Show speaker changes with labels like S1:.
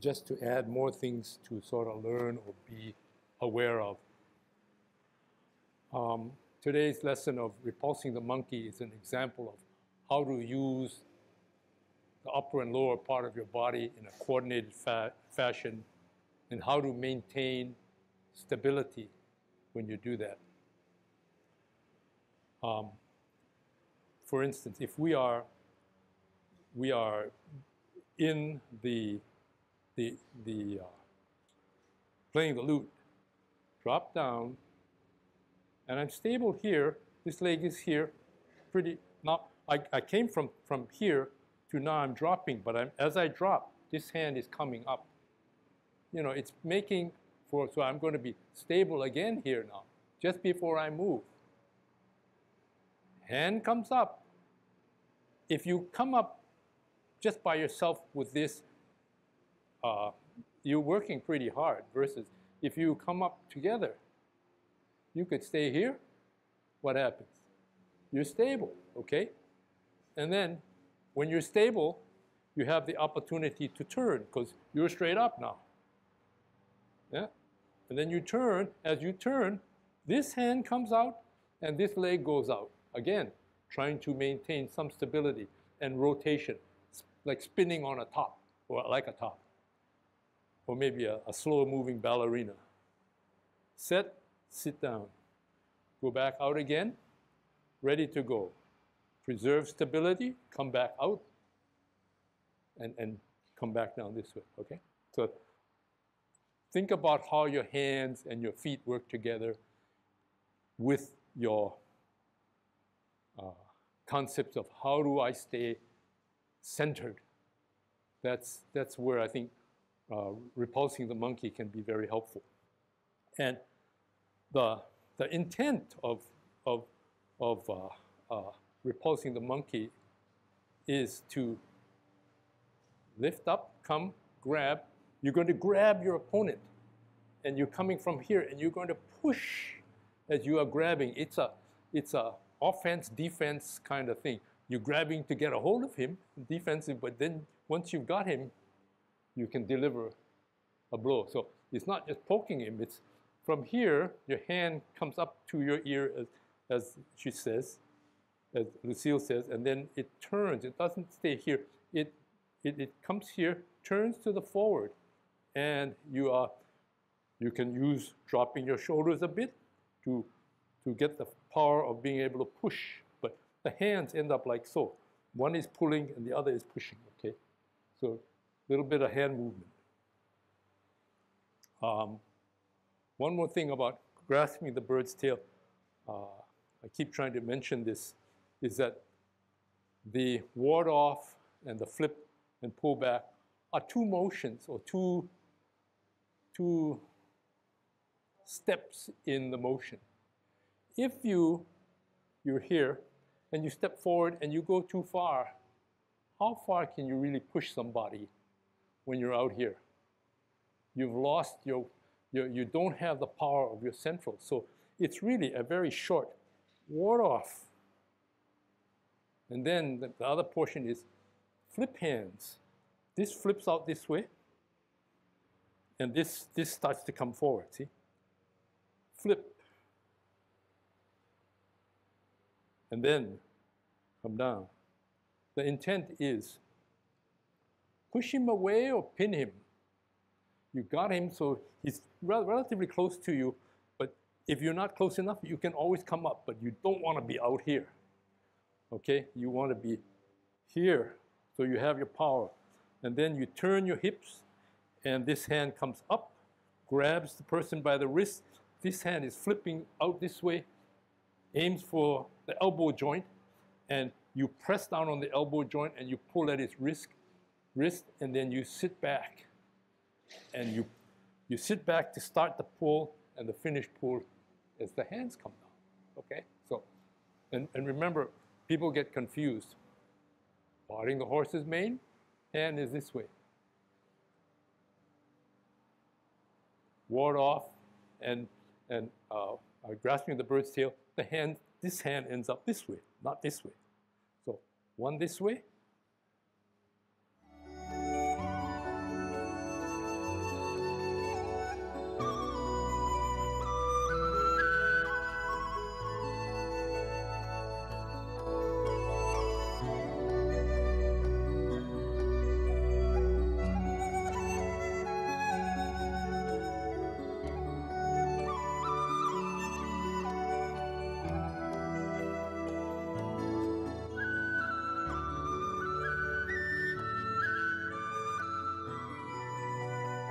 S1: just to add more things to sort of learn or be aware of. Today's lesson of repulsing the monkey is an example of how to use the upper and lower part of your body in a coordinated fashion, and how to maintain stability when you do that. For instance, if we are in the playing the lute, drop down, and I'm stable here. This leg is here, pretty. Now I came from here to now I'm dropping, but as I drop, this hand is coming up. You know, it's making for, so I'm going to be stable again here now, just before I move. Hand comes up. If you come up just by yourself with this, you're working pretty hard, versus if you come up together, you could stay here. What happens? You're stable, okay? And then when you're stable, you have the opportunity to turn because you're straight up now. Yeah? And then you turn. As you turn, this hand comes out and this leg goes out. Again, trying to maintain some stability and rotation, like spinning on a top, or like a top, or maybe a slow-moving ballerina. Set, sit down. Go back out again, ready to go. Preserve stability, come back out, and come back down this way, okay? So think about how your hands and your feet work together with your concepts of how do I stay centered. That's where I think repulsing the monkey can be very helpful. And the intent of repulsing the monkey is to lift up, come, grab. You're going to grab your opponent, and you're coming from here, and you're going to push as you are grabbing. It's a offense, defense kind of thing. You're grabbing to get a hold of him, defensive, but then once you've got him, you can deliver a blow. So it's not just poking him. It's from here, your hand comes up to your ear, as she says, as Lucille says, and then it turns. It doesn't stay here. It comes here, turns to the forward, and you can use dropping your shoulders a bit to get the power of being able to push. But the hands end up like so. One is pulling and the other is pushing, okay? So a little bit of hand movement. One more thing about grasping the bird's tail, I keep trying to mention this, is that the ward off and the flip and pull back are two motions or two steps in the motion. If you're here and you step forward and you go too far, how far can you really push somebody when you're out here? You've lost you don't have the power of your central. So it's really a very short ward off. And then the other portion is flip hands. This flips out this way, and this starts to come forward, see? Flip. And then come down. The intent is push him away or pin him. You got him, so he's relatively close to you, but if you're not close enough, you can always come up, but you don't want to be out here, okay? You want to be here, so you have your power. And then you turn your hips, and this hand comes up, grabs the person by the wrist. This hand is flipping out this way, aims for the elbow joint, and you press down on the elbow joint and you pull at his wrist, and then you sit back. And you sit back to start the pull, and the finish pull as the hands come down, okay? So, and remember, people get confused. Parting the horse's mane, hand is this way. Ward off and grasping the bird's tail, this hand ends up this way, not this way. So one this way,